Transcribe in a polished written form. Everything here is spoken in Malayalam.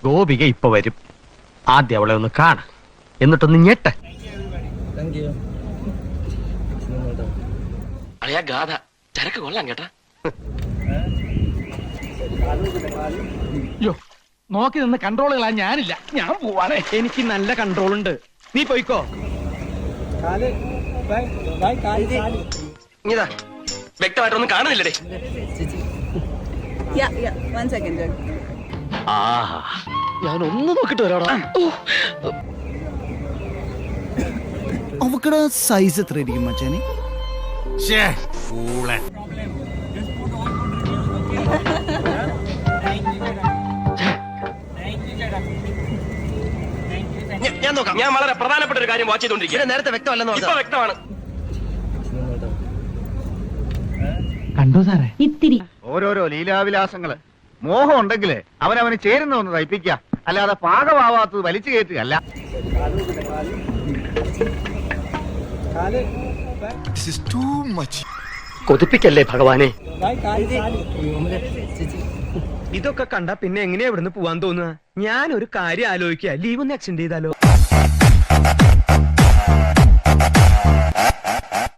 ഗോപിക ഇപ്പൊ വരും. ആദ്യം അവളെ ഒന്ന് കാണ, എന്നിട്ടൊന്ന് ഞെട്ട. അളിയാ ഗാഥ ചരക്ക് കൊള്ളാം കേട്ടാ. നോക്കി നിന്ന് കൺട്രോളുകളാ ഞാനില്ല. ഞാൻ പോവാണേ, എനിക്ക് നല്ല കൺട്രോൾ ഉണ്ട്. നീ പോയിക്കോ. ഇതാ വ്യക്തമായിട്ടൊന്നും കാണുന്നില്ലടേ. ഞാൻ ഒന്ന് നോക്കിട്ട് വരാടാ. അവക്കടെ സൈസ് എത്ര ഇരിക്കും മച്ചാനെ? ഞാൻ നോക്കാം. ഞാൻ വളരെ പ്രധാനപ്പെട്ട ഒരു കാര്യം വാച്ച് ചെയ്തോണ്ടിരിക്കുക. നേരത്തെ വ്യക്തമല്ലെന്ന് ഇപ്പൊ വ്യക്തമാണ്. കണ്ടോ സാറേ? ഇത്തിരി ഓരോരോ ലീലാവിലാസങ്ങള്. മോഹം ഉണ്ടെങ്കില് അവനവന് ചേരുന്ന ഒന്ന് തയ്പ്പിക്കുക, അല്ലാതെ പാകമാവാത്തത് വലിച്ചു കയറ്റുകയല്ല. കൊതിപ്പിക്കല്ലേ ഭഗവാനെ. ഇതൊക്കെ കണ്ടാ പിന്നെ എങ്ങനെയാ ഇവിടുന്ന് പോവാൻ തോന്നുക? ഞാനൊരു കാര്യം ആലോചിക്കുക, ലീവ് ഒന്ന് എക്സ്റ്റെൻഡ് ചെയ്താലോ?